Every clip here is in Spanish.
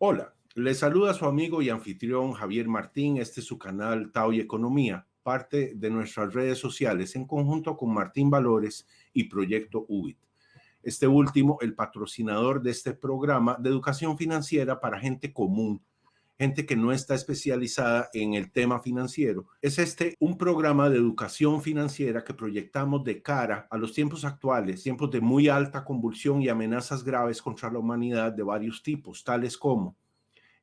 Hola, les saluda su amigo y anfitrión Javier Martín. Este es su canal Tao y Economía, parte de nuestras redes sociales en conjunto con Martín Valores y Proyecto UBIT. Este último, el patrocinador de este programa de educación financiera para gente común, gente que no está especializada en el tema financiero. Es un programa de educación financiera que proyectamos de cara a los tiempos actuales, tiempos de muy alta convulsión y amenazas graves contra la humanidad de varios tipos, tales como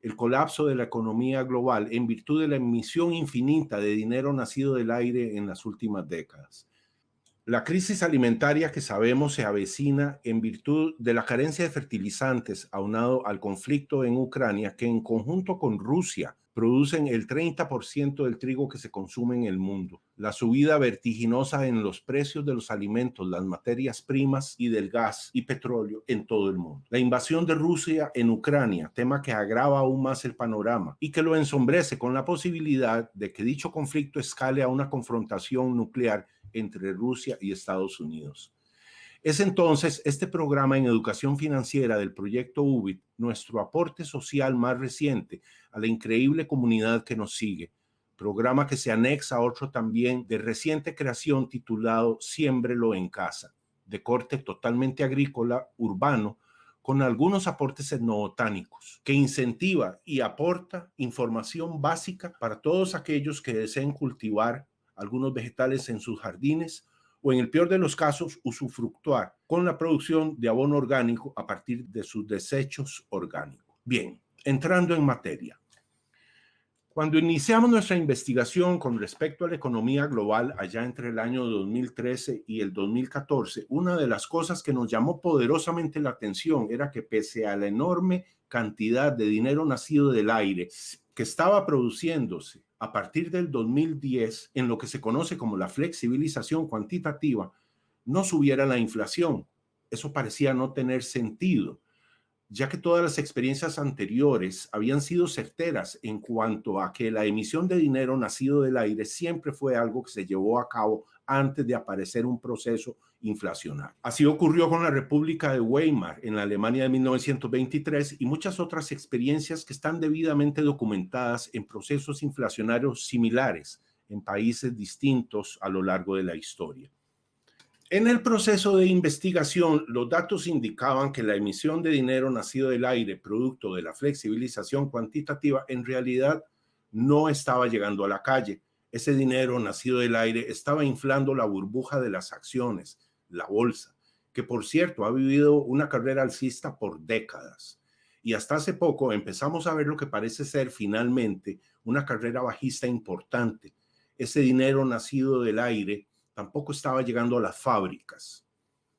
el colapso de la economía global en virtud de la emisión infinita de dinero nacido del aire en las últimas décadas. La crisis alimentaria que sabemos se avecina en virtud de la carencia de fertilizantes aunado al conflicto en Ucrania, que en conjunto con Rusia producen el 30% del trigo que se consume en el mundo. La subida vertiginosa en los precios de los alimentos, las materias primas y del gas y petróleo en todo el mundo. La invasión de Rusia en Ucrania, tema que agrava aún más el panorama y que lo ensombrece con la posibilidad de que dicho conflicto escale a una confrontación nuclear entre Rusia y Estados Unidos. Es entonces este programa en educación financiera del proyecto UBIT nuestro aporte social más reciente a la increíble comunidad que nos sigue, programa que se anexa a otro también de reciente creación titulado Siémbrelo en Casa, de corte totalmente agrícola, urbano, con algunos aportes etnobotánicos, que incentiva y aporta información básica para todos aquellos que deseen cultivar algunos vegetales en sus jardines o en el peor de los casos usufructuar con la producción de abono orgánico a partir de sus desechos orgánicos. Bien, entrando en materia. Cuando iniciamos nuestra investigación con respecto a la economía global allá entre el año 2013 y el 2014, una de las cosas que nos llamó poderosamente la atención era que pese a la enorme cantidad de dinero nacido del aire que estaba produciéndose a partir del 2010 en lo que se conoce como la flexibilización cuantitativa, no subiera la inflación. Eso parecía no tener sentido, ya que todas las experiencias anteriores habían sido certeras en cuanto a que la emisión de dinero nacido del aire siempre fue algo que se llevó a cabo antes de aparecer un proceso inflacionario. Así ocurrió con la República de Weimar en la Alemania de 1923 y muchas otras experiencias que están debidamente documentadas en procesos inflacionarios similares en países distintos a lo largo de la historia. En el proceso de investigación, los datos indicaban que la emisión de dinero nacido del aire, producto de la flexibilización cuantitativa, en realidad no estaba llegando a la calle. Ese dinero nacido del aire estaba inflando la burbuja de las acciones, la bolsa, que por cierto ha vivido una carrera alcista por décadas. Y hasta hace poco empezamos a ver lo que parece ser finalmente una carrera bajista importante. Ese dinero nacido del aire tampoco estaba llegando a las fábricas,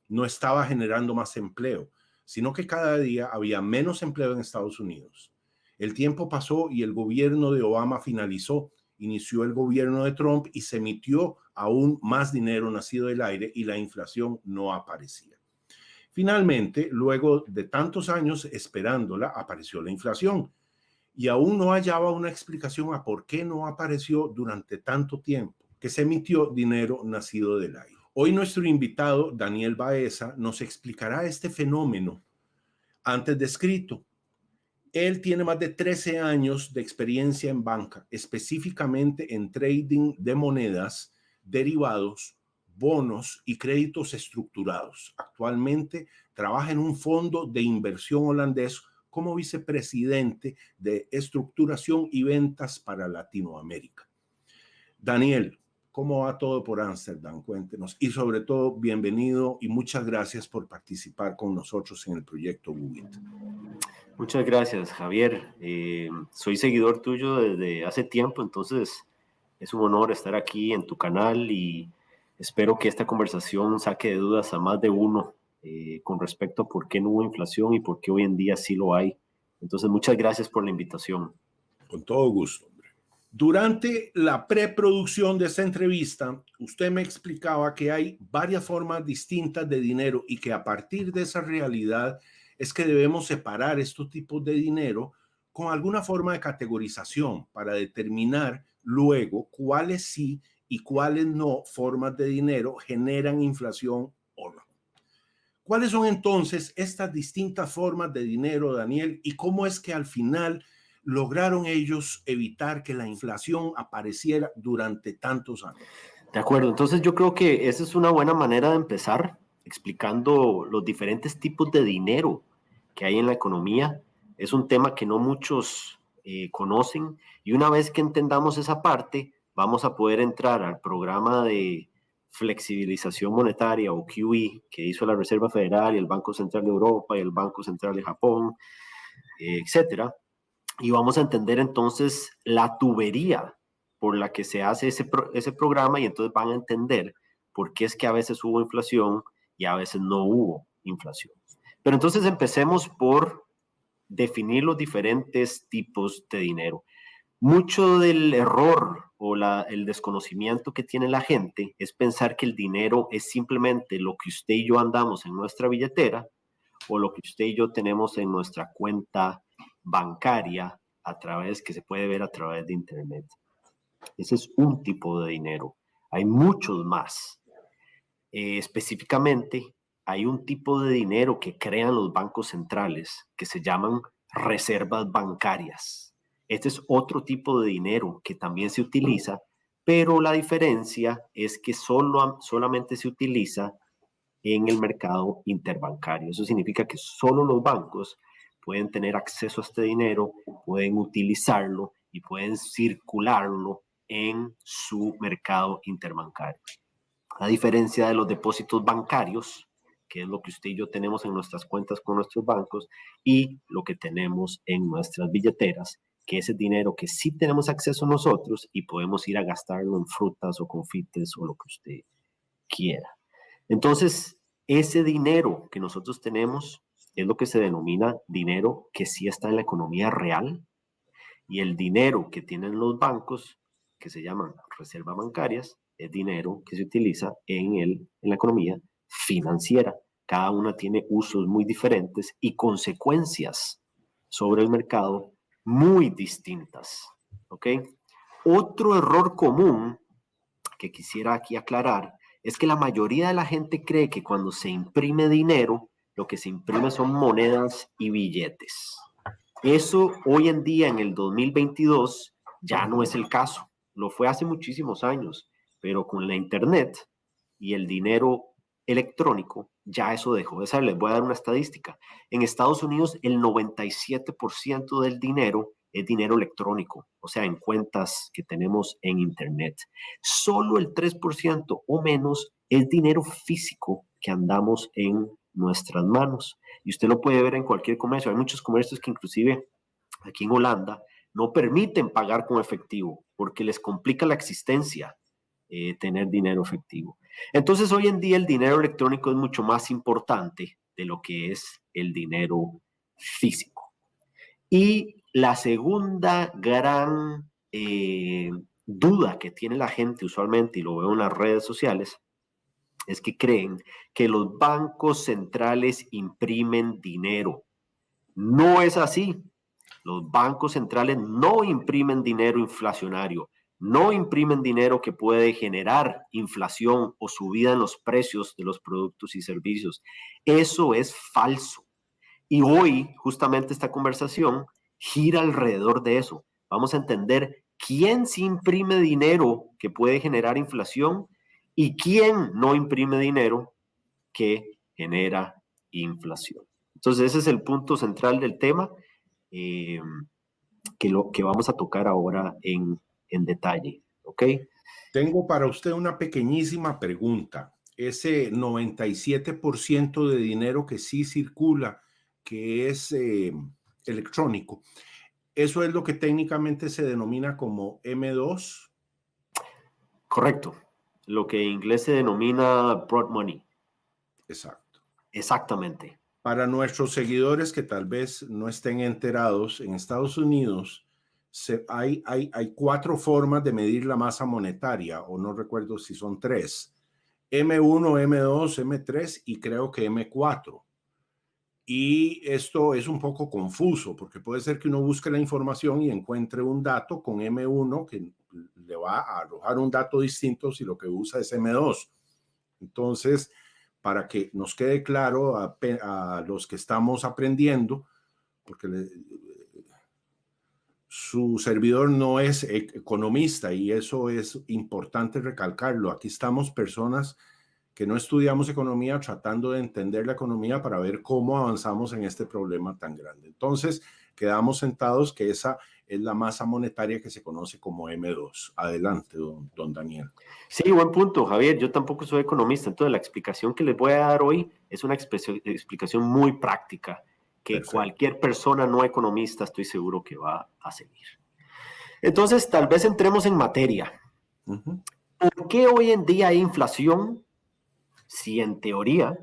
no estaba generando más empleo, sino que cada día había menos empleo en Estados Unidos. El tiempo pasó y el gobierno de Obama finalizó, inició el gobierno de Trump y se emitió aún más dinero nacido del aire y la inflación no aparecía. Finalmente, luego de tantos años esperándola, apareció la inflación y aún no hallaba una explicación a por qué no apareció durante tanto tiempo que se emitió dinero nacido del aire. Hoy nuestro invitado, Daniel Baeza, nos explicará este fenómeno antes descrito. Él tiene más de 13 años de experiencia en banca, específicamente en trading de monedas, derivados, bonos y créditos estructurados. Actualmente trabaja en un fondo de inversión holandés como vicepresidente de estructuración y ventas para Latinoamérica. Daniel, ¿cómo va todo por Ámsterdam? Cuéntenos. Y sobre todo, bienvenido y muchas gracias por participar con nosotros en el proyecto UBIT. Muchas gracias, Javier. Soy seguidor tuyo desde hace tiempo, entonces es un honor estar aquí en tu canal y espero que esta conversación saque de dudas a más de uno con respecto a por qué no hubo inflación y por qué hoy en día sí lo hay. Entonces, muchas gracias por la invitación. Con todo gusto. Durante la preproducción de esta entrevista, usted me explicaba que hay varias formas distintas de dinero y que a partir de esa realidad es que debemos separar estos tipos de dinero con alguna forma de categorización para determinar luego cuáles sí y cuáles no formas de dinero generan inflación o no. ¿Cuáles son entonces estas distintas formas de dinero, Daniel, y cómo es que al final lograron ellos evitar que la inflación apareciera durante tantos años? De acuerdo, entonces yo creo que esa es una buena manera de empezar explicando los diferentes tipos de dinero que hay en la economía. Es un tema que no muchos conocen, y una vez que entendamos esa parte, vamos a poder entrar al programa de flexibilización monetaria o QE que hizo la Reserva Federal y el Banco Central de Europa y el Banco Central de Japón, etcétera. Y vamos a entender entonces la tubería por la que se hace ese programa, y entonces van a entender por qué es que a veces hubo inflación y a veces no hubo inflación. Pero entonces empecemos por definir los diferentes tipos de dinero. Mucho del error o el desconocimiento que tiene la gente es pensar que el dinero es simplemente lo que usted y yo andamos en nuestra billetera o lo que usted y yo tenemos en nuestra cuenta bancaria que se puede ver a través de internet. Ese es un tipo de dinero. Hay muchos más. Específicamente, hay un tipo de dinero que crean los bancos centrales que se llaman reservas bancarias. Este es otro tipo de dinero que también se utiliza, pero la diferencia es que solamente se utiliza en el mercado interbancario. Eso significa que solo los bancos pueden tener acceso a este dinero, pueden utilizarlo y pueden circularlo en su mercado interbancario. A diferencia de los depósitos bancarios, que es lo que usted y yo tenemos en nuestras cuentas con nuestros bancos, y lo que tenemos en nuestras billeteras, que es el dinero que sí tenemos acceso nosotros y podemos ir a gastarlo en frutas o confites o lo que usted quiera. Entonces, ese dinero que nosotros tenemos es lo que se denomina dinero que sí está en la economía real, y el dinero que tienen los bancos, que se llaman reservas bancarias, es dinero que se utiliza en la economía financiera. Cada una tiene usos muy diferentes y consecuencias sobre el mercado muy distintas. ¿Ok? Otro error común que quisiera aquí aclarar es que la mayoría de la gente cree que cuando se imprime dinero, lo que se imprime son monedas y billetes. Eso hoy en día, en el 2022, ya no es el caso. Lo fue hace muchísimos años, pero con la internet y el dinero electrónico, ya eso dejó de ser. Les voy a dar una estadística. En Estados Unidos, el 97% del dinero es dinero electrónico, o sea, en cuentas que tenemos en internet. Solo el 3% o menos es dinero físico que andamos en nuestras manos. Y usted lo puede ver en cualquier comercio. Hay muchos comercios que inclusive aquí en Holanda no permiten pagar con efectivo porque les complica la existencia tener dinero efectivo. Entonces hoy en día el dinero electrónico es mucho más importante de lo que es el dinero físico. Y la segunda gran duda que tiene la gente usualmente, y lo veo en las redes sociales, es que creen que los bancos centrales imprimen dinero. No es así. Los bancos centrales no imprimen dinero inflacionario, no imprimen dinero que puede generar inflación o subida en los precios de los productos y servicios. Eso es falso. Y hoy, justamente esta conversación gira alrededor de eso. Vamos a entender quién sí imprime dinero que puede generar inflación y quién no imprime dinero que genera inflación. Entonces, ese es el punto central del tema que vamos a tocar ahora en detalle. ¿Ok? Tengo para usted una pequeñísima pregunta. Ese 97% de dinero que sí circula, que es electrónico, ¿eso es lo que técnicamente se denomina como M2? Correcto. Lo que en inglés se denomina broad money. Exacto. Exactamente. Para nuestros seguidores que tal vez no estén enterados, en Estados Unidos hay 4 formas de medir la masa monetaria, o no recuerdo si son 3. M1, M2, M3 y creo que M4. Y esto es un poco confuso porque puede ser que uno busque la información y encuentre un dato con M1 que le va a arrojar un dato distinto si lo que usa es M2. Entonces, para que nos quede claro a los que estamos aprendiendo, porque su servidor no es economista y eso es importante recalcarlo. Aquí estamos personas que no estudiamos economía tratando de entender la economía para ver cómo avanzamos en este problema tan grande. Entonces, quedamos sentados que esa es la masa monetaria que se conoce como M2. Adelante, don Daniel. Sí, buen punto, Javier. Yo tampoco soy economista, entonces la explicación que les voy a dar hoy es una explicación muy práctica que Perfecto. Cualquier persona no economista estoy seguro que va a seguir. Entonces, tal vez entremos en materia. ¿Por qué hoy en día hay inflación? Si en teoría,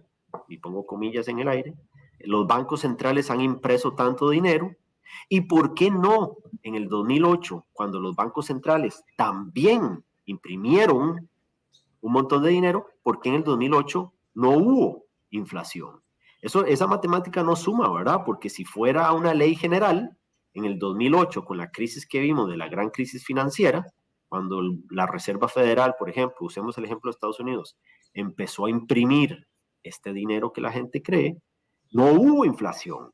y pongo comillas en el aire, los bancos centrales han impreso tanto dinero, ¿y por qué no en el 2008, cuando los bancos centrales también imprimieron un montón de dinero, por qué en el 2008 no hubo inflación? Esa matemática no suma, ¿verdad? Porque si fuera una ley general, en el 2008, con la crisis que vimos de la gran crisis financiera, cuando la Reserva Federal, por ejemplo, usemos el ejemplo de Estados Unidos, empezó a imprimir este dinero que la gente cree, no hubo inflación.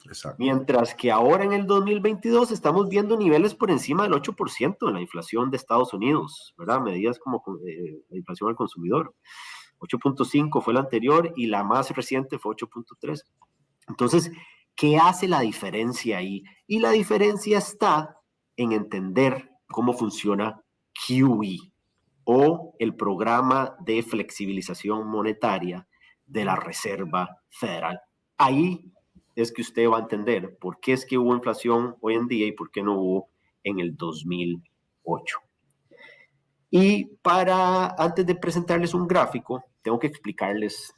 Exacto. Mientras que ahora en el 2022 estamos viendo niveles por encima del 8% de la inflación de Estados Unidos, ¿verdad? Medidas como la inflación al consumidor. 8.5 fue la anterior y la más reciente fue 8.3. Entonces, ¿qué hace la diferencia ahí? Y la diferencia está en entender cómo funciona QE o el programa de flexibilización monetaria de la Reserva Federal. Ahí es que usted va a entender por qué es que hubo inflación hoy en día y por qué no hubo en el 2008. Y antes de presentarles un gráfico, tengo que explicarles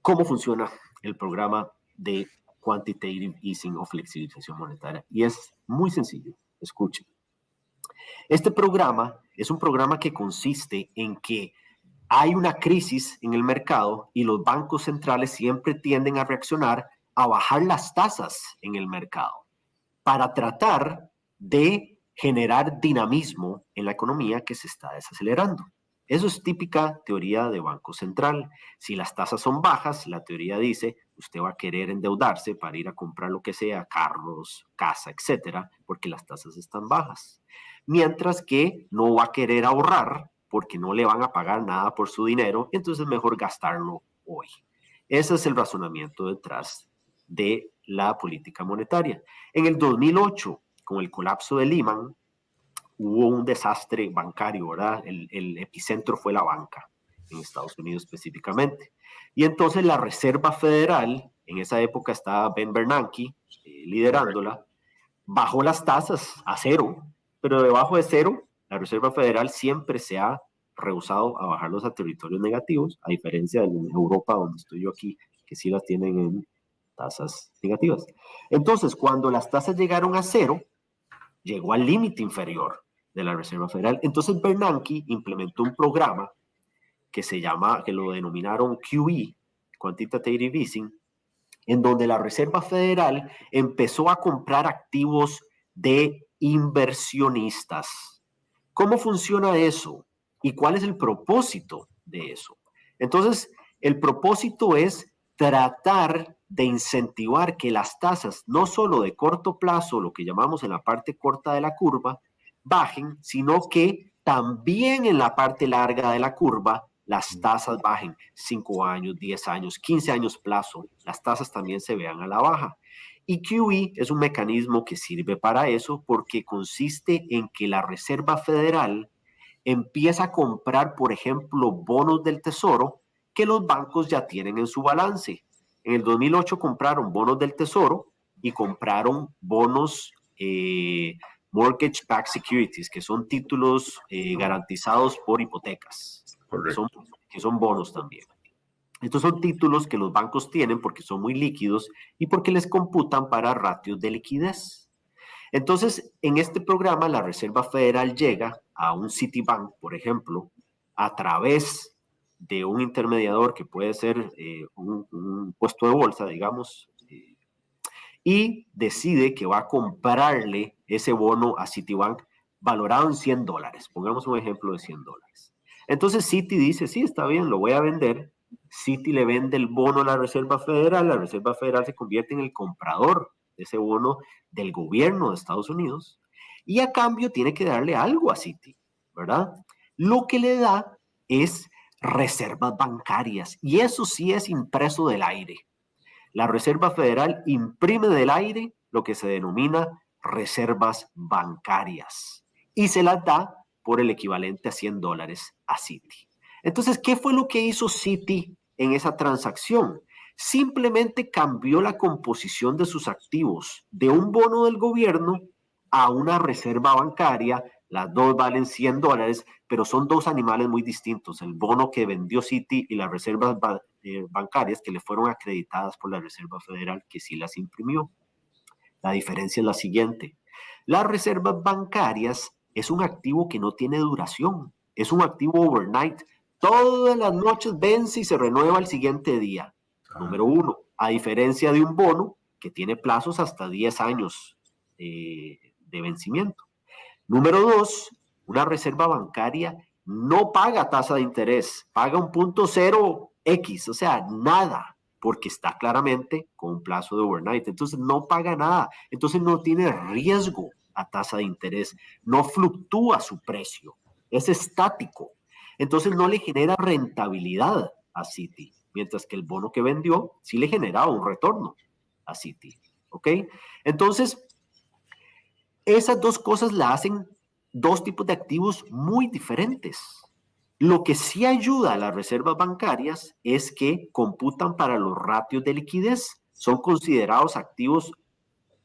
cómo funciona el programa de quantitative easing o flexibilización monetaria. Y es muy sencillo. Escuchen. Este programa es un programa que consiste en que hay una crisis en el mercado y los bancos centrales siempre tienden a reaccionar a bajar las tasas en el mercado para tratar de generar dinamismo en la economía que se está desacelerando. Eso es típica teoría de Banco Central. Si las tasas son bajas, la teoría dice, usted va a querer endeudarse para ir a comprar lo que sea, carros, casa, etcétera, porque las tasas están bajas. Mientras que no va a querer ahorrar porque no le van a pagar nada por su dinero, entonces es mejor gastarlo hoy. Ese es el razonamiento detrás de la política monetaria. En el 2008, con el colapso de Lehman, hubo un desastre bancario, ¿verdad? El epicentro fue la banca, en Estados Unidos específicamente. Y entonces la Reserva Federal, en esa época estaba Ben Bernanke liderándola, bajó las tasas a cero, pero debajo de cero, la Reserva Federal siempre se ha rehusado a bajarlos a territorios negativos, a diferencia de Europa, donde estoy yo aquí, que sí las tienen en tasas negativas. Entonces, cuando las tasas llegaron a cero, llegó al límite inferior de la Reserva Federal. Entonces, Bernanke implementó un programa que lo denominaron QE, Quantitative Easing, en donde la Reserva Federal empezó a comprar activos de inversionistas. ¿Cómo funciona eso? ¿Y cuál es el propósito de eso? Entonces, el propósito es tratar de incentivar que las tasas, no solo de corto plazo, lo que llamamos en la parte corta de la curva, bajen, sino que también en la parte larga de la curva las tasas bajen 5 años, 10 años, 15 años plazo, las tasas también se vean a la baja. Y QE es un mecanismo que sirve para eso porque consiste en que la Reserva Federal empieza a comprar, por ejemplo, bonos del Tesoro que los bancos ya tienen en su balance. En el 2008 compraron bonos del Tesoro y compraron bonos mortgage-backed securities, que son títulos garantizados por hipotecas, que son bonos también. Estos son títulos que los bancos tienen porque son muy líquidos y porque les computan para ratios de liquidez. Entonces, en este programa, la Reserva Federal llega a un Citibank, por ejemplo, a través de un intermediador que puede ser un puesto de bolsa, digamos, y decide que va a comprarle ese bono a Citibank valorado en $100. Pongamos un ejemplo de $100. Entonces Citi dice, sí, está bien, lo voy a vender. Citi le vende el bono a la Reserva Federal se convierte en el comprador de ese bono del gobierno de Estados Unidos y a cambio tiene que darle algo a Citi, ¿verdad? Lo que le da es reservas bancarias y eso sí es impreso del aire. La Reserva Federal imprime del aire lo que se denomina reservas bancarias y se las da por el equivalente a $100 a Citi. Entonces, ¿qué fue lo que hizo Citi en esa transacción? Simplemente cambió la composición de sus activos de un bono del gobierno a una reserva bancaria. Las dos valen $100, pero son dos animales muy distintos. El bono que vendió Citi y las reservas bancarias que le fueron acreditadas por la Reserva Federal, que sí las imprimió. La diferencia es la siguiente. Las reservas bancarias es un activo que no tiene duración. Es un activo overnight. Todas las noches vence y se renueva el siguiente día. Número uno, a diferencia de un bono que tiene plazos hasta 10 años de vencimiento. Número dos, una reserva bancaria no paga tasa de interés, paga un 0.0x, o sea, nada, porque está claramente con un plazo de overnight. Entonces no paga nada, entonces no tiene riesgo a tasa de interés, no fluctúa su precio, es estático. Entonces no le genera rentabilidad a Citi, mientras que el bono que vendió sí le generaba un retorno a Citi, ¿ok? Entonces, esas dos cosas la hacen dos tipos de activos muy diferentes. Lo que sí ayuda a las reservas bancarias es que computan para los ratios de liquidez. Son considerados activos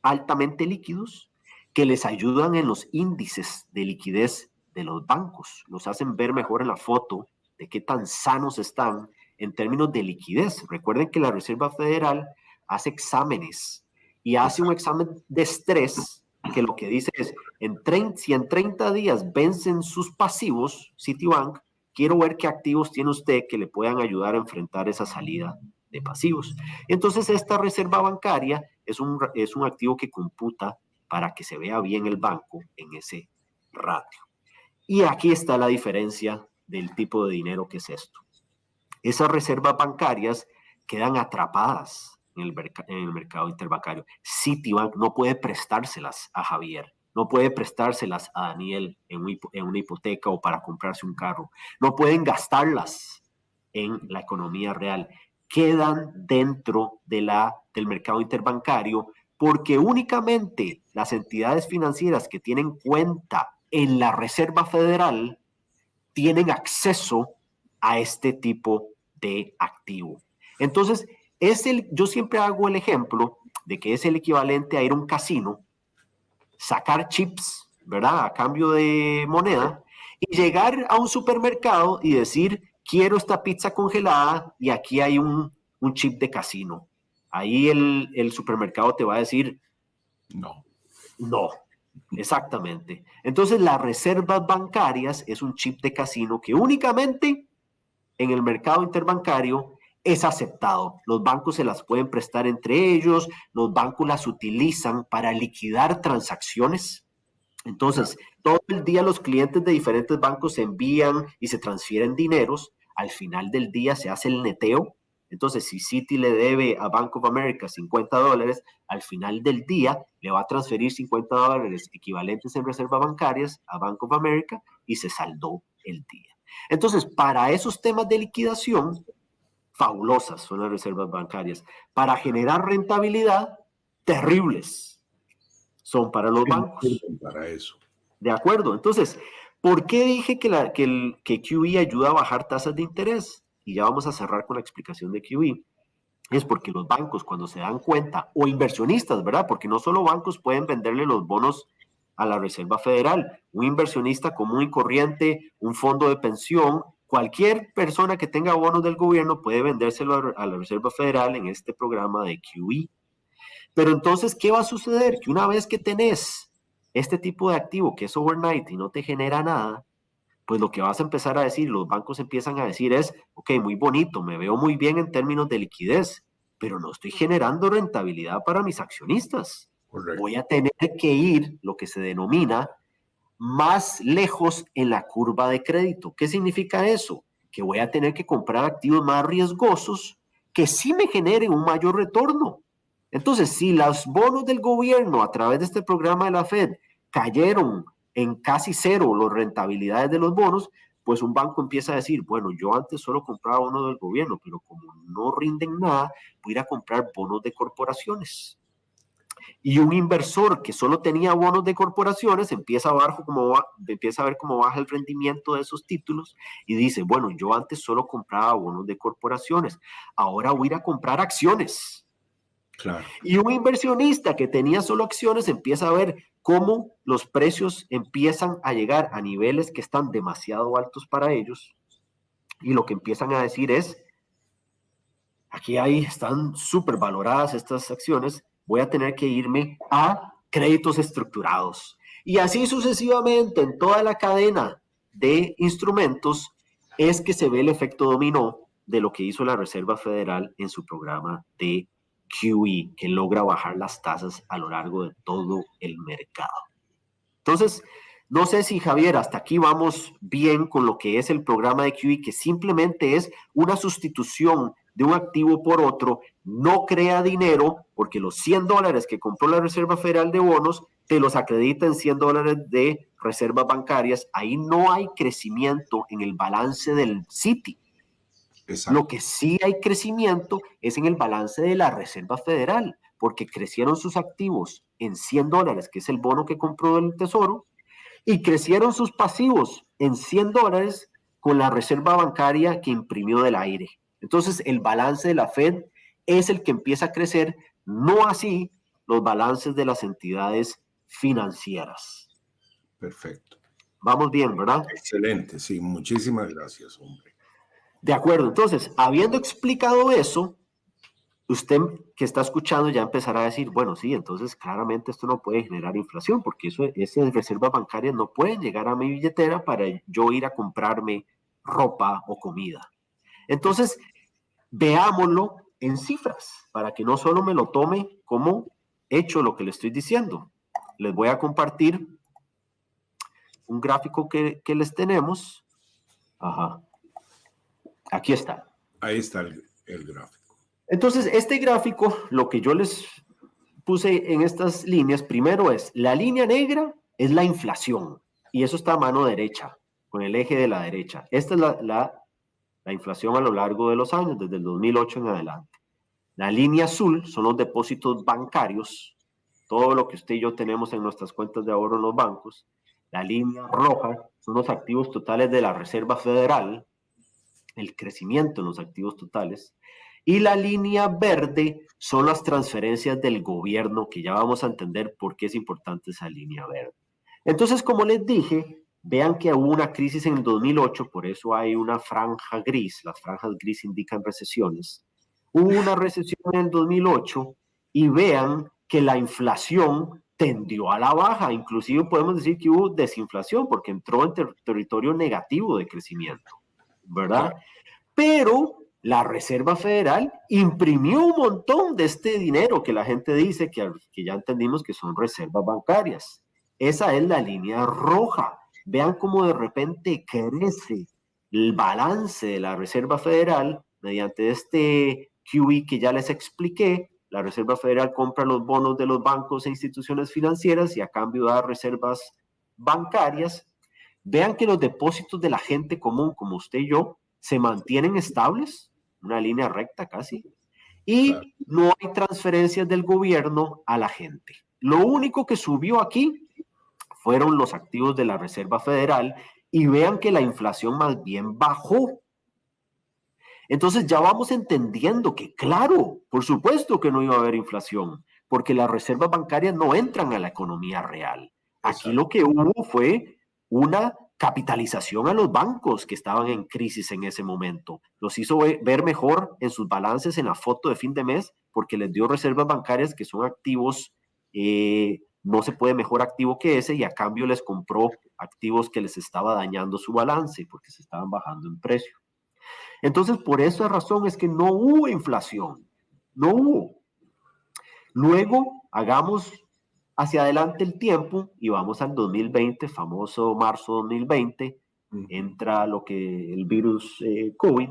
altamente líquidos que les ayudan en los índices de liquidez de los bancos. Los hacen ver mejor en la foto de qué tan sanos están en términos de liquidez. Recuerden que la Reserva Federal hace exámenes y hace un examen de estrés que lo que dice es, si en 30 días vencen sus pasivos, Citibank, quiero ver qué activos tiene usted que le puedan ayudar a enfrentar esa salida de pasivos. Entonces, esta reserva bancaria es un activo que computa para que se vea bien el banco en ese ratio. Y aquí está la diferencia del tipo de dinero que es esto. Esas reservas bancarias quedan atrapadas en el mercado interbancario. Citibank no puede prestárselas a Javier, no puede prestárselas a Daniel en una hipoteca o para comprarse un carro. No pueden gastarlas en la economía real. Quedan dentro del mercado interbancario porque únicamente las entidades financieras que tienen cuenta en la Reserva Federal tienen acceso a este tipo de activo. Entonces, yo siempre hago el ejemplo de que es el equivalente a ir a un casino, sacar chips, ¿verdad? A cambio de moneda, y llegar a un supermercado y decir, quiero esta pizza congelada y aquí hay un chip de casino. Ahí el supermercado te va a decir, no. No, exactamente. Entonces, las reservas bancarias es un chip de casino que únicamente en el mercado interbancario es aceptado. Los bancos se las pueden prestar entre ellos, los bancos las utilizan para liquidar transacciones. Entonces, todo el día los clientes de diferentes bancos se envían y se transfieren dineros. Al final del día se hace el neteo. Entonces, si Citi le debe a Bank of America $50, al final del día le va a transferir $50 equivalentes en reservas bancarias a Bank of America y se saldó el día. Entonces, para esos temas de liquidación, fabulosas son las reservas bancarias. Para generar rentabilidad, terribles son para los bancos. Para eso. De acuerdo. Entonces, ¿por qué dije que QE ayuda a bajar tasas de interés? Y ya vamos a cerrar con la explicación de QE. Es porque los bancos, cuando se dan cuenta, o inversionistas, ¿verdad? Porque no solo bancos pueden venderle los bonos a la Reserva Federal. Un inversionista común y corriente, un fondo de pensión, cualquier persona que tenga bonos del gobierno puede vendérselo a la Reserva Federal en este programa de QE. Pero entonces, ¿qué va a suceder? Que una vez que tenés este tipo de activo que es overnight y no te genera nada, pues lo que vas a empezar a decir, los bancos empiezan a decir es, ok, muy bonito, me veo muy bien en términos de liquidez, pero no estoy generando rentabilidad para mis accionistas. Correcto. Voy a tener que ir, lo que se denomina, más lejos en la curva de crédito. ¿Qué significa eso? que voy a tener que comprar activos más riesgosos que sí me generen un mayor retorno. Entonces, si los bonos del gobierno a través de este programa de la Fed cayeron en casi cero las rentabilidades de los bonos, pues un banco empieza a decir, bueno, yo antes solo compraba bonos del gobierno, pero como no rinden nada, voy a ir a comprar bonos de corporaciones. Y un inversor que solo tenía bonos de corporaciones empieza a ver cómo baja el rendimiento de esos títulos y dice, bueno, yo antes solo compraba bonos de corporaciones, ahora voy a ir a comprar acciones. Claro. Y un inversionista que tenía solo acciones empieza a ver cómo los precios empiezan a llegar a niveles que están demasiado altos para ellos, y lo que empiezan a decir es, aquí están súper valoradas estas acciones, voy a tener que irme a créditos estructurados. Y así sucesivamente en toda la cadena de instrumentos es que se ve el efecto dominó de lo que hizo la Reserva Federal en su programa de QE, que logra bajar las tasas a lo largo de todo el mercado. Entonces, no sé si, Javier, hasta aquí vamos bien con lo que es el programa de QE, que simplemente es una sustitución de un activo por otro, no crea dinero, porque los $100 que compró la Reserva Federal de bonos te los acredita en $100 de reservas bancarias. Ahí no hay crecimiento en el balance del Citi. Exacto. Lo que sí hay crecimiento es en el balance de la Reserva Federal, porque crecieron sus activos en $100, que es el bono que compró el Tesoro, y crecieron sus pasivos en $100 con la reserva bancaria que imprimió del aire. Entonces, el balance de la Fed es el que empieza a crecer, no así los balances de las entidades financieras. Perfecto. Vamos bien, ¿verdad? Excelente, sí, muchísimas gracias, hombre. De acuerdo, entonces, habiendo explicado eso, usted que está escuchando ya empezará a decir, bueno, sí, entonces claramente esto no puede generar inflación, porque esas reservas bancarias no pueden llegar a mi billetera para yo ir a comprarme ropa o comida. Entonces, veámoslo en cifras, para que no solo me lo tome como hecho lo que le estoy diciendo. Les voy a compartir un gráfico que les tenemos. Ajá. Aquí está. Ahí está el gráfico. Entonces, este gráfico, lo que yo les puse en estas líneas, primero es, la línea negra es la inflación, y eso está a mano derecha, con el eje de la derecha. Esta es la inflación a lo largo de los años, desde el 2008 en adelante. La línea azul son los depósitos bancarios, todo lo que usted y yo tenemos en nuestras cuentas de ahorro en los bancos. La línea roja son los activos totales de la Reserva Federal, el crecimiento en los activos totales. Y la línea verde son las transferencias del gobierno, que ya vamos a entender por qué es importante esa línea verde. Entonces, como les dije, vean que hubo una crisis en el 2008, por eso hay una franja gris. Las franjas gris indican recesiones. Hubo una recesión en el 2008 y vean que la inflación tendió a la baja. Inclusive podemos decir que hubo desinflación porque entró en territorio negativo de crecimiento, ¿verdad? Pero la Reserva Federal imprimió un montón de este dinero que la gente dice que ya entendimos que son reservas bancarias. Esa es la línea roja. Vean cómo de repente crece el balance de la Reserva Federal mediante este QE que ya les expliqué. La Reserva Federal compra los bonos de los bancos e instituciones financieras y a cambio da reservas bancarias. Vean que los depósitos de la gente común, como usted y yo, se mantienen estables, una línea recta casi, y claro, no hay transferencias del gobierno a la gente. Lo único que subió aquí fueron los activos de la Reserva Federal, y vean que la inflación más bien bajó. Entonces ya vamos entendiendo que, claro, por supuesto que no iba a haber inflación, porque las reservas bancarias no entran a la economía real. Aquí lo que hubo fue una capitalización a los bancos que estaban en crisis en ese momento. Los hizo ver mejor en sus balances en la foto de fin de mes, porque les dio reservas bancarias que son activos, no se puede mejor activo que ese, y a cambio les compró activos que les estaba dañando su balance porque se estaban bajando en precio. Entonces, por esa razón es que no hubo inflación, no hubo. Luego, hagamos hacia adelante el tiempo y vamos al 2020, famoso marzo 2020, entra lo que el virus COVID,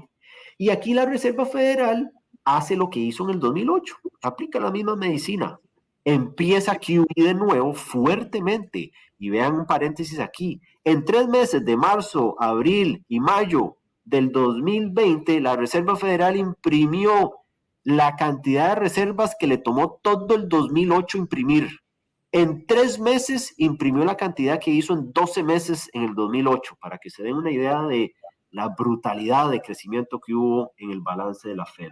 y aquí la Reserva Federal hace lo que hizo en el 2008, aplica la misma medicina, empieza QE de nuevo fuertemente, y vean un paréntesis aquí, en 3 meses de marzo, abril y mayo del 2020, la Reserva Federal imprimió la cantidad de reservas que le tomó todo el 2008 imprimir. En 3 meses imprimió la cantidad que hizo en 12 meses en el 2008, para que se den una idea de la brutalidad de crecimiento que hubo en el balance de la Fed.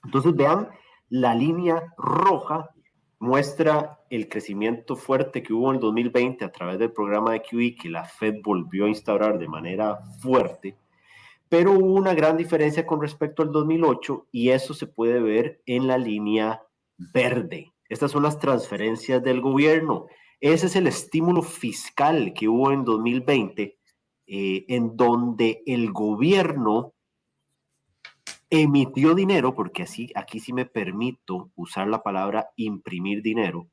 Entonces vean, la línea roja muestra el crecimiento fuerte que hubo en el 2020 a través del programa de QE que la Fed volvió a instaurar de manera fuerte, pero hubo una gran diferencia con respecto al 2008 y eso se puede ver en la línea verde. Estas son las transferencias del gobierno. Ese es el estímulo fiscal que hubo en 2020, en donde el gobierno emitió dinero, porque aquí sí me permito usar la palabra imprimir dinero,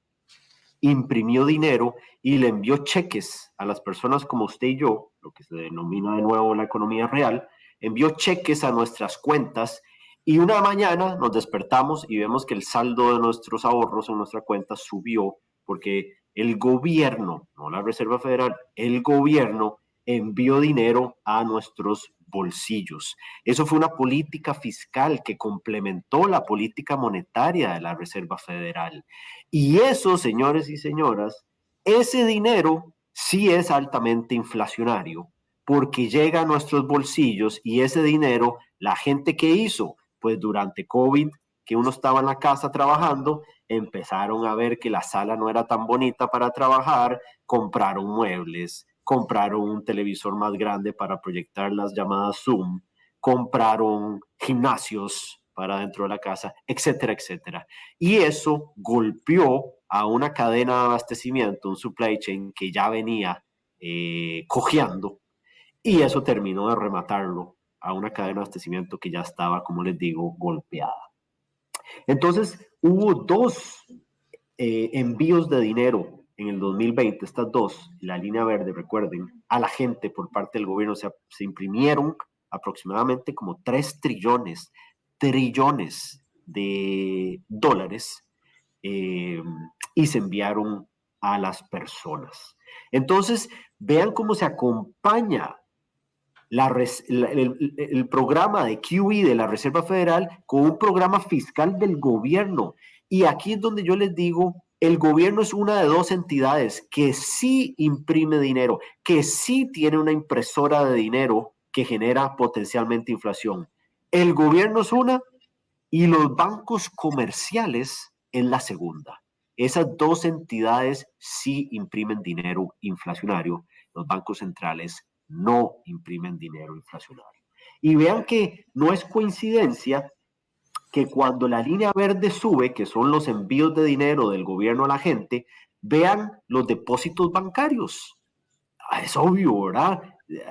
imprimió dinero y le envió cheques a las personas como usted y yo, lo que se denomina de nuevo la economía real, envió cheques a nuestras cuentas y una mañana nos despertamos y vemos que el saldo de nuestros ahorros en nuestra cuenta subió porque el gobierno, no la Reserva Federal, el gobierno envió dinero a nuestros bolsillos. Eso fue una política fiscal que complementó la política monetaria de la Reserva Federal. Y eso, señores y señoras, ese dinero sí es altamente inflacionario porque llega a nuestros bolsillos y ese dinero, la gente que hizo, pues durante COVID, que uno estaba en la casa trabajando, empezaron a ver que la sala no era tan bonita para trabajar, compraron muebles, compraron un televisor más grande para proyectar las llamadas Zoom, compraron gimnasios para dentro de la casa, etcétera, etcétera. Y eso golpeó a una cadena de abastecimiento, un supply chain que ya venía cojeando, y eso terminó de rematarlo a una cadena de abastecimiento que ya estaba, como les digo, golpeada. Entonces, hubo 2 envíos de dinero en el 2020, estas 2, la línea verde, recuerden, a la gente por parte del gobierno, se imprimieron aproximadamente como 3 trillones de dólares y se enviaron a las personas. Entonces, vean cómo se acompaña el programa de QE de la Reserva Federal con un programa fiscal del gobierno. Y aquí es donde yo les digo, el gobierno es una de 2 entidades que sí imprime dinero, que sí tiene una impresora de dinero que genera potencialmente inflación. El gobierno es una y los bancos comerciales es la segunda. Esas 2 entidades sí imprimen dinero inflacionario. Los bancos centrales no imprimen dinero inflacionario. Y vean que no es coincidencia que cuando la línea verde sube, que son los envíos de dinero del gobierno a la gente, vean los depósitos bancarios. Es obvio, ¿verdad?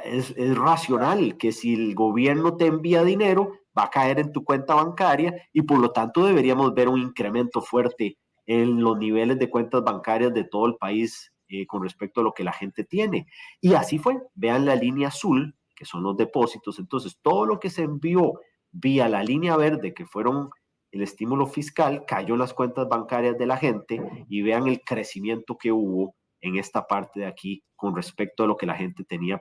Es racional que si el gobierno te envía dinero, va a caer en tu cuenta bancaria y por lo tanto deberíamos ver un incremento fuerte en los niveles de cuentas bancarias de todo el país con respecto a lo que la gente tiene. Y así fue. Vean la línea azul, que son los depósitos. Entonces, todo lo que se envió vía la línea verde, que fueron el estímulo fiscal, cayó en las cuentas bancarias de la gente y vean el crecimiento que hubo en esta parte de aquí con respecto a lo que la gente tenía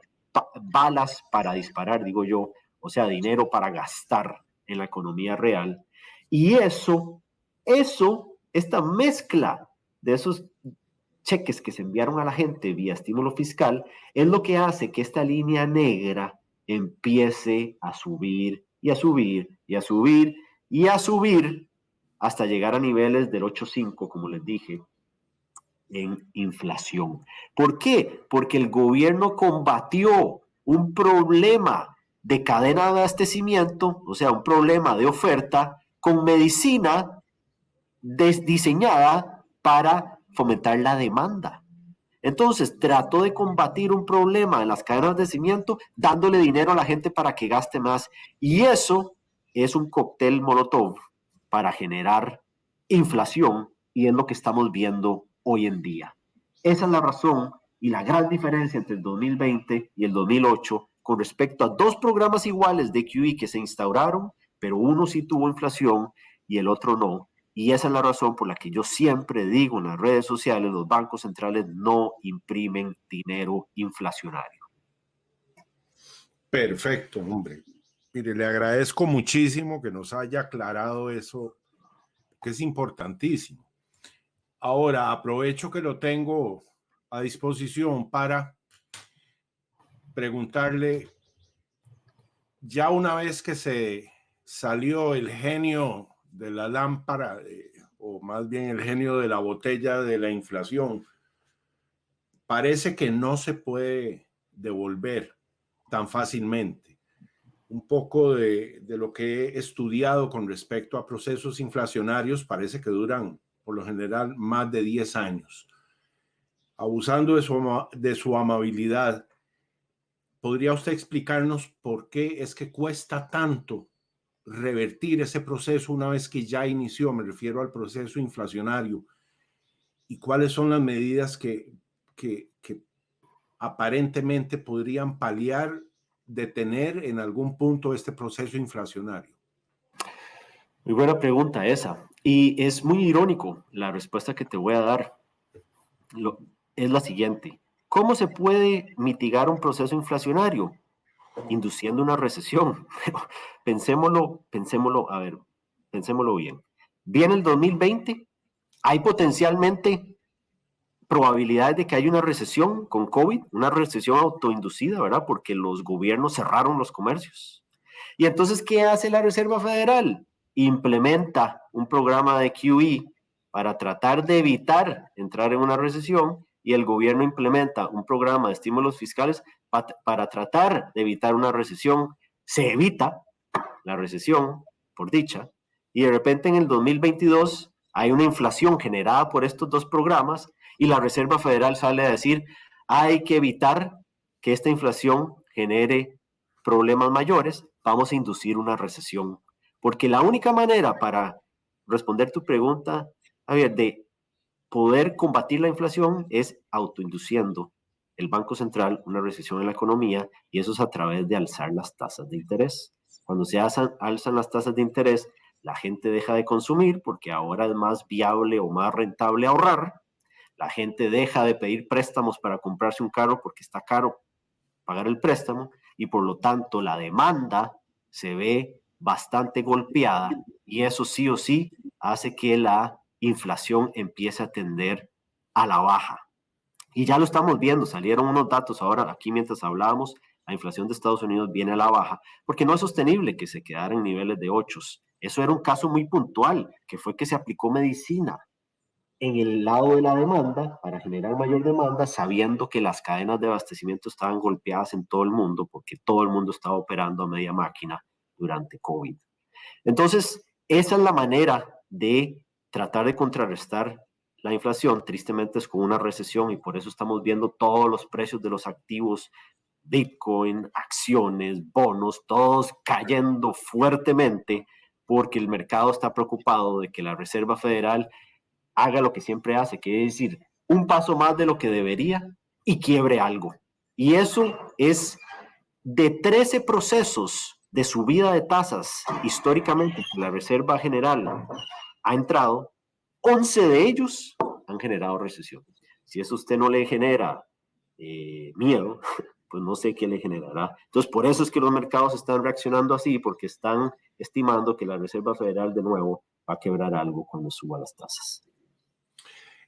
balas para disparar, digo yo, o sea, dinero para gastar en la economía real. Y esta mezcla de esos cheques que se enviaron a la gente vía estímulo fiscal es lo que hace que esta línea negra empiece a subir y a subir y a subir y a subir hasta llegar a niveles del 8.5, como les dije, en inflación. ¿Por qué? Porque el gobierno combatió un problema de cadena de abastecimiento, o sea, un problema de oferta, con medicina diseñada para fomentar la demanda. Entonces, trató de combatir un problema en las cadenas de abastecimiento dándole dinero a la gente para que gaste más. Y eso es un cóctel molotov para generar inflación y es lo que estamos viendo hoy en día. Esa es la razón Y la gran diferencia entre el 2020 y el 2008 con respecto a dos programas iguales de QE que se instauraron, pero uno sí tuvo inflación y el otro no. Y esa es la razón por la que yo siempre digo en las redes sociales, los bancos centrales no imprimen dinero inflacionario. Perfecto, hombre. Mire, le agradezco muchísimo que nos haya aclarado eso, que es importantísimo. Ahora, aprovecho que lo tengo a disposición para preguntarle, ya una vez que se salió el genio de la lámpara, o más bien el genio de la botella de la inflación, parece que no se puede devolver tan fácilmente. Un poco de lo que he estudiado con respecto a procesos inflacionarios parece que duran por lo general más de 10 años. Abusando de su amabilidad, ¿podría usted explicarnos por qué es que cuesta tanto revertir ese proceso una vez que ya inició? Me refiero al proceso inflacionario. ¿Y cuáles son las medidas que aparentemente podrían paliar, detener en algún punto este proceso inflacionario? Muy buena pregunta esa. Y es muy irónico la respuesta que te voy a dar. Es la siguiente. ¿Cómo se puede mitigar un proceso inflacionario? Induciendo una recesión. Pensémoslo bien. Viene el 2020, hay potencialmente probabilidades de que haya una recesión con COVID, una recesión autoinducida, ¿verdad? Porque los gobiernos cerraron los comercios. Y entonces, ¿qué hace la Reserva Federal? Implementa un programa de QE para tratar de evitar entrar en una recesión, y el gobierno implementa un programa de estímulos fiscales para tratar de evitar una recesión. Se evita la recesión, por dicha, y de repente en el 2022 hay una inflación generada por estos dos programas y la Reserva Federal sale a decir, hay que evitar que esta inflación genere problemas mayores, vamos a inducir una recesión. Porque la única manera para responder tu pregunta, Javier, de poder combatir la inflación es autoinduciendo el Banco Central una recesión en la economía, y eso es a través de alzar las tasas de interés. Cuando se alzan las tasas de interés, la gente deja de consumir porque ahora es más viable o más rentable ahorrar. La gente deja de pedir préstamos para comprarse un carro porque está caro pagar el préstamo, y por lo tanto la demanda se ve bastante golpeada, y eso sí o sí hace que la inflación empiece a tender a la baja. Y ya lo estamos viendo, salieron unos datos ahora aquí mientras hablábamos, la inflación de Estados Unidos viene a la baja, porque no es sostenible que se quedara en niveles de 8. Eso era un caso muy puntual, que fue que se aplicó medicina en el lado de la demanda para generar mayor demanda, sabiendo que las cadenas de abastecimiento estaban golpeadas en todo el mundo, porque todo el mundo estaba operando a media máquina durante COVID. Entonces, esa es la manera de tratar de contrarrestar la inflación. Tristemente es con una recesión, y por eso estamos viendo todos los precios de los activos, Bitcoin, acciones, bonos, todos cayendo fuertemente, porque el mercado está preocupado de que la Reserva Federal haga lo que siempre hace, que es decir, un paso más de lo que debería y quiebre algo. Y eso es de 13 procesos de subida de tasas históricamente que la Reserva General ha entrado, 11 de ellos han generado recesión. Si eso a usted no le genera miedo, pues no sé qué le generará. Entonces, por eso es que los mercados están reaccionando así, porque están estimando que la Reserva Federal de nuevo va a quebrar algo cuando suba las tasas.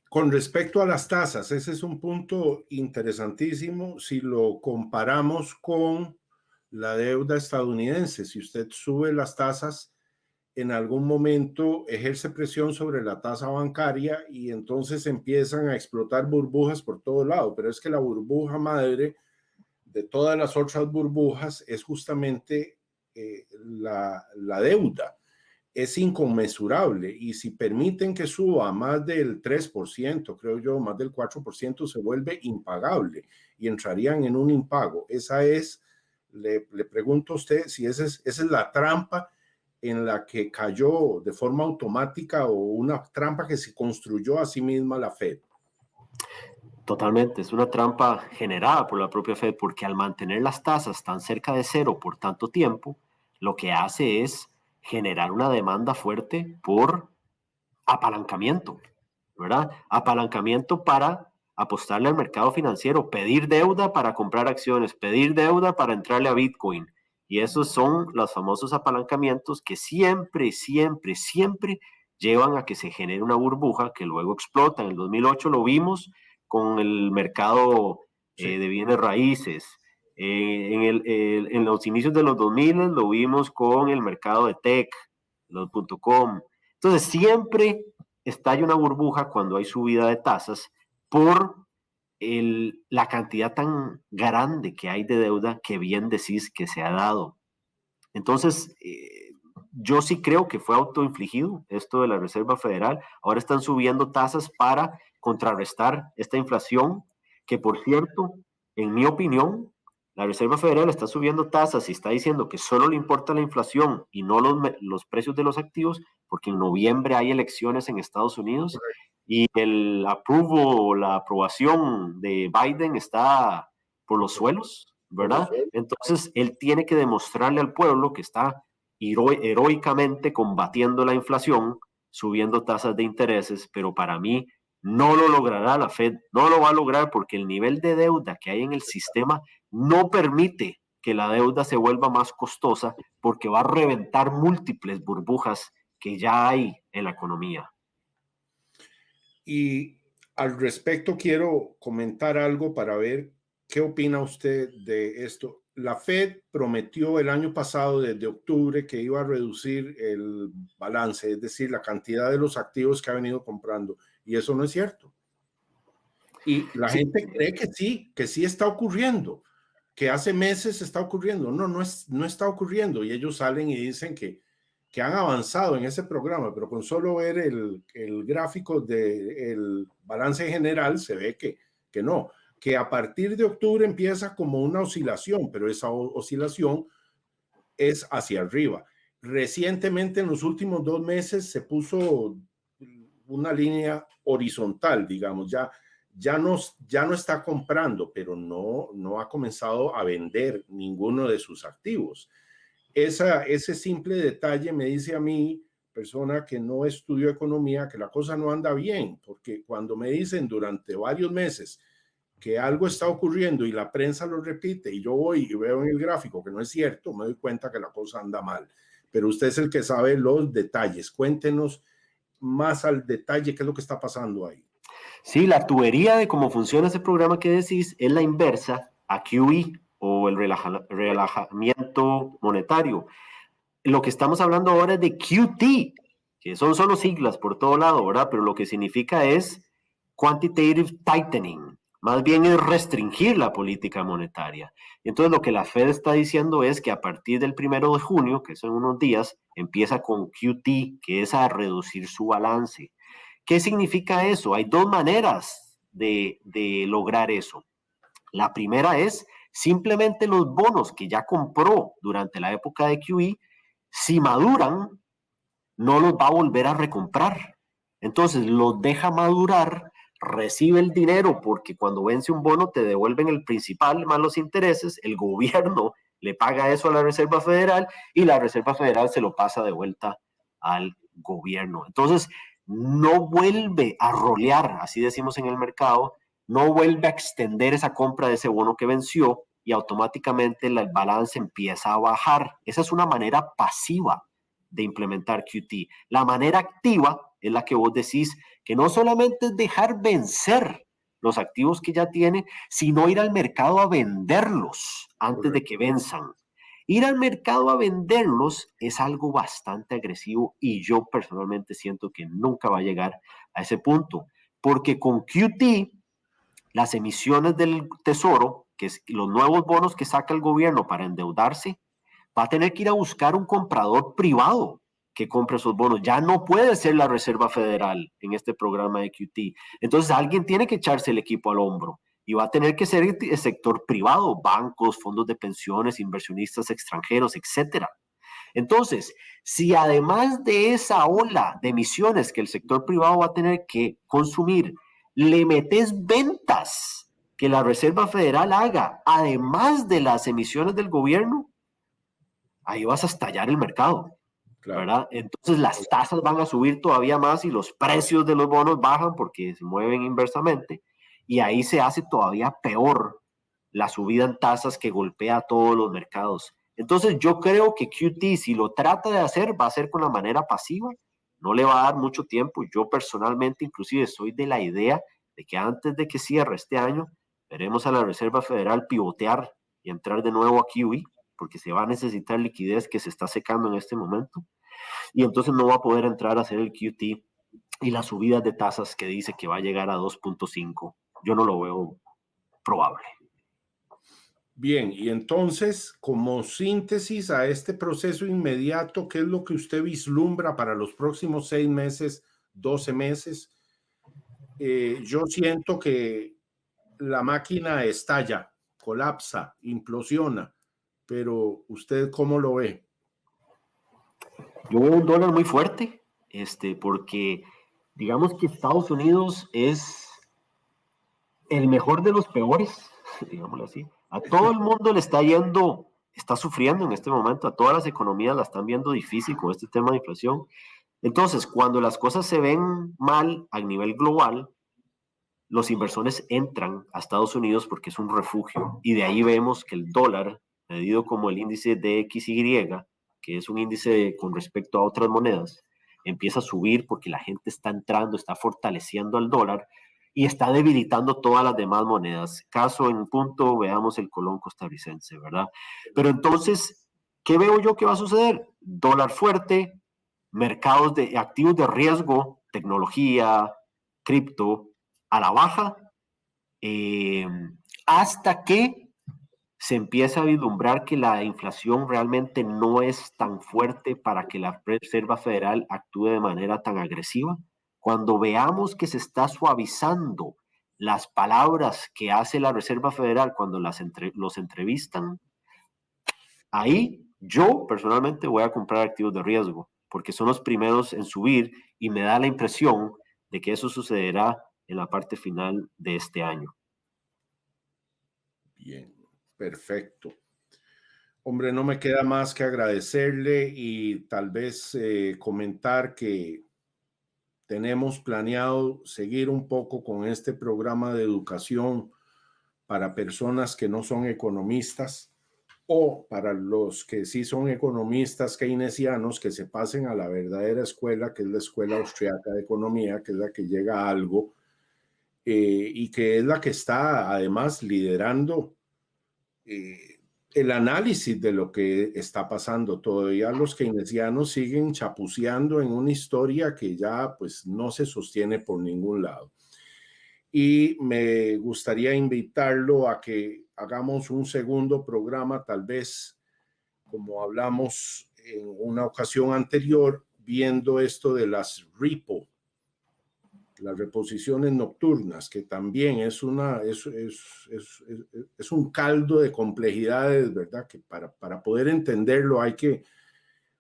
Con respecto a las tasas, ese es un punto interesantísimo si lo comparamos con la deuda estadounidense. Si usted sube las tasas, en algún momento ejerce presión sobre la tasa bancaria y entonces empiezan a explotar burbujas por todo lado. Pero es que la burbuja madre de todas las otras burbujas es justamente la deuda. Es inconmensurable, y si permiten que suba más del 3%, creo yo, más del 4%, se vuelve impagable y entrarían en un impago. Esa es, le pregunto a usted si esa es la trampa en la que cayó de forma automática, o una trampa que se construyó a sí misma la Fed. Totalmente, es una trampa generada por la propia Fed, porque al mantener las tasas tan cerca de cero por tanto tiempo, lo que hace es generar una demanda fuerte por apalancamiento, ¿verdad? Apalancamiento para apostarle al mercado financiero, pedir deuda para comprar acciones, pedir deuda para entrarle a Bitcoin. Y esos son los famosos apalancamientos que siempre, siempre, siempre llevan a que se genere una burbuja que luego explota. En el 2008 lo vimos con el mercado de bienes raíces. En los inicios de los 2000 lo vimos con el mercado de tech, los .com. Entonces siempre estalla una burbuja cuando hay subida de tasas por la cantidad tan grande que hay de deuda que bien decís que se ha dado. Entonces, yo sí creo que fue autoinfligido esto de la Reserva Federal. Ahora están subiendo tasas para contrarrestar esta inflación, que por cierto, en mi opinión, la Reserva Federal está subiendo tasas y está diciendo que solo le importa la inflación y no los precios de los activos, porque en noviembre hay elecciones en Estados Unidos y la aprobación de Biden está por los suelos, ¿verdad? Entonces, él tiene que demostrarle al pueblo que está heroicamente combatiendo la inflación, subiendo tasas de intereses, pero para mí no lo logrará la Fed, no lo va a lograr porque el nivel de deuda que hay en el sistema no permite que la deuda se vuelva más costosa porque va a reventar múltiples burbujas que ya hay en la economía. Y al respecto quiero comentar algo para ver qué opina usted de esto. La Fed prometió el año pasado, desde octubre, que iba a reducir el balance, es decir, la cantidad de los activos que ha venido comprando, y eso no es cierto. Y la gente cree que sí está ocurriendo, que hace meses está ocurriendo. No está ocurriendo, y ellos salen y dicen que han avanzado en ese programa, pero con solo ver el gráfico del balance general se ve que no, que a partir de octubre empieza como una oscilación, pero esa oscilación es hacia arriba. Recientemente, en los últimos 2 meses, se puso una línea horizontal, digamos, ya no está comprando, pero no ha comenzado a vender ninguno de sus activos. Ese simple detalle me dice a mí, persona que no estudió economía, que la cosa no anda bien, porque cuando me dicen durante varios meses que algo está ocurriendo y la prensa lo repite y yo voy y veo en el gráfico que no es cierto, me doy cuenta que la cosa anda mal. Pero usted es el que sabe los detalles. Cuéntenos más al detalle qué es lo que está pasando ahí. Sí, la tubería de cómo funciona ese programa que decís es la inversa a QE o el relajamiento monetario. Lo que estamos hablando ahora es de QT, que son solo siglas por todo lado, ¿verdad? Pero lo que significa es quantitative tightening, más bien es restringir la política monetaria. Entonces lo que la Fed está diciendo es que a partir del 1 de junio, que son unos días, empieza con QT, que es a reducir su balance. ¿Qué significa eso? Hay dos maneras de lograr eso. La primera es simplemente los bonos que ya compró durante la época de QE, si maduran, no los va a volver a recomprar. Entonces los deja madurar, recibe el dinero porque cuando vence un bono te devuelven el principal más los intereses, el gobierno le paga eso a la Reserva Federal y la Reserva Federal se lo pasa de vuelta al gobierno. Entonces no vuelve a rolear, así decimos en el mercado, no vuelve a extender esa compra de ese bono que venció y automáticamente el balance empieza a bajar. Esa es una manera pasiva de implementar QT. La manera activa es la que vos decís, que no solamente es dejar vencer los activos que ya tiene, sino ir al mercado a venderlos antes de que venzan. Ir al mercado a venderlos es algo bastante agresivo y yo personalmente siento que nunca va a llegar a ese punto, porque con QT, las emisiones del tesoro, que es los nuevos bonos que saca el gobierno para endeudarse, va a tener que ir a buscar un comprador privado que compre esos bonos. Ya no puede ser la Reserva Federal en este programa de QT. Entonces alguien tiene que echarse el equipo al hombro y va a tener que ser el sector privado, bancos, fondos de pensiones, inversionistas extranjeros, etcétera. Entonces, si además de esa ola de emisiones que el sector privado va a tener que consumir, le metes ventas que la Reserva Federal haga, además de las emisiones del gobierno, ahí vas a estallar el mercado. Claro. ¿Verdad? Entonces las tasas van a subir todavía más y los precios de los bonos bajan porque se mueven inversamente, y ahí se hace todavía peor la subida en tasas que golpea a todos los mercados. Entonces yo creo que QT, si lo trata de hacer, va a ser con la manera pasiva, no le va a dar mucho tiempo. Yo personalmente inclusive soy de la idea de que antes de que cierre este año, veremos a la Reserva Federal pivotear y entrar de nuevo a QE, porque se va a necesitar liquidez que se está secando en este momento, y entonces no va a poder entrar a hacer el QT y las subidas de tasas que dice que va a llegar a 2.5. Yo no lo veo probable. Bien, y entonces, como síntesis a este proceso inmediato, ¿qué es lo que usted vislumbra para los próximos 6 meses, 12 meses? Yo siento que la máquina estalla, colapsa, implosiona, pero ¿usted cómo lo ve? Yo veo un dólar muy fuerte, porque digamos que Estados Unidos es el mejor de los peores, digámoslo así. A todo el mundo le está yendo, está sufriendo en este momento, a todas las economías la están viendo difícil con este tema de inflación. Entonces, cuando las cosas se ven mal a nivel global, los inversores entran a Estados Unidos porque es un refugio, y de ahí vemos que el dólar, medido como el índice DXY, que es un índice con respecto a otras monedas, empieza a subir porque la gente está entrando, está fortaleciendo al dólar y está debilitando todas las demás monedas. Caso en punto, veamos el colón costarricense, ¿verdad? Pero entonces, ¿qué veo yo que va a suceder? Dólar fuerte, mercados de activos de riesgo, tecnología, cripto, a la baja, hasta que se empieza a vislumbrar que la inflación realmente no es tan fuerte para que la Reserva Federal actúe de manera tan agresiva. Cuando veamos que se está suavizando las palabras que hace la Reserva Federal cuando los entrevistan, ahí yo personalmente voy a comprar activos de riesgo, porque son los primeros en subir, y me da la impresión de que eso sucederá en la parte final de este año. Bien, perfecto. Hombre, no me queda más que agradecerle y tal vez comentar que tenemos planeado seguir un poco con este programa de educación para personas que no son economistas, o para los que sí son economistas keynesianos, que se pasen a la verdadera escuela, que es la Escuela Austriaca de Economía, que es la que llega a algo, y que es la que está además liderando el análisis de lo que está pasando. Todavía los keynesianos siguen chapuceando en una historia que ya pues no se sostiene por ningún lado. Y me gustaría invitarlo a que hagamos un segundo programa, tal vez como hablamos en una ocasión anterior, viendo esto de las repo, las reposiciones nocturnas, que también es un caldo de complejidades, ¿verdad? Que para poder entenderlo hay que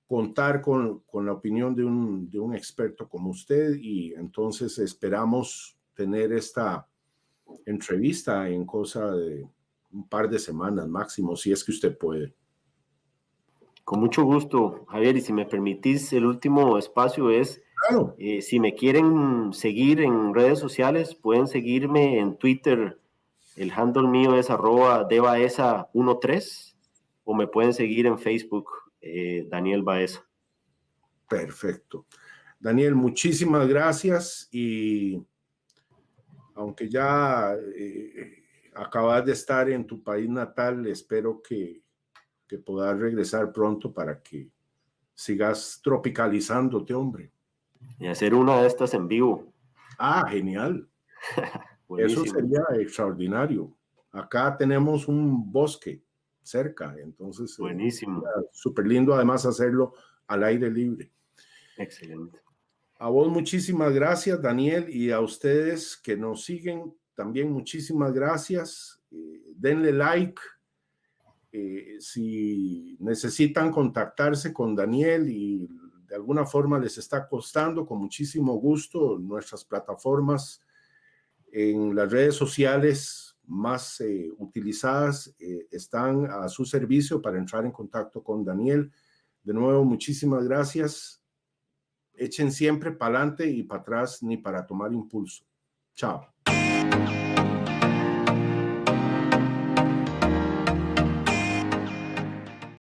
contar con la opinión de un experto como usted, y entonces esperamos tener esta entrevista en cosa de un par de semanas máximo, si es que usted puede. Con mucho gusto, Javier, y si me permitís, el último espacio es, claro. Si me quieren seguir en redes sociales, pueden seguirme en Twitter. El handle mío es @debaesa13, o me pueden seguir en Facebook, Daniel Baeza. Perfecto. Daniel, muchísimas gracias, y aunque ya acabas de estar en tu país natal, espero que puedas regresar pronto para que sigas tropicalizándote, hombre. Y hacer una de estas en vivo. Ah, genial. Eso sería extraordinario. Acá tenemos un bosque cerca, entonces buenísimo. Súper lindo además hacerlo al aire libre. Excelente. A vos muchísimas gracias, Daniel, y a ustedes que nos siguen también muchísimas gracias. Denle like. Si necesitan contactarse con Daniel y de alguna forma les está costando, con muchísimo gusto, nuestras plataformas en las redes sociales más utilizadas están a su servicio para entrar en contacto con Daniel. De nuevo, muchísimas gracias. Echen siempre para adelante y para atrás ni para tomar impulso. Chao.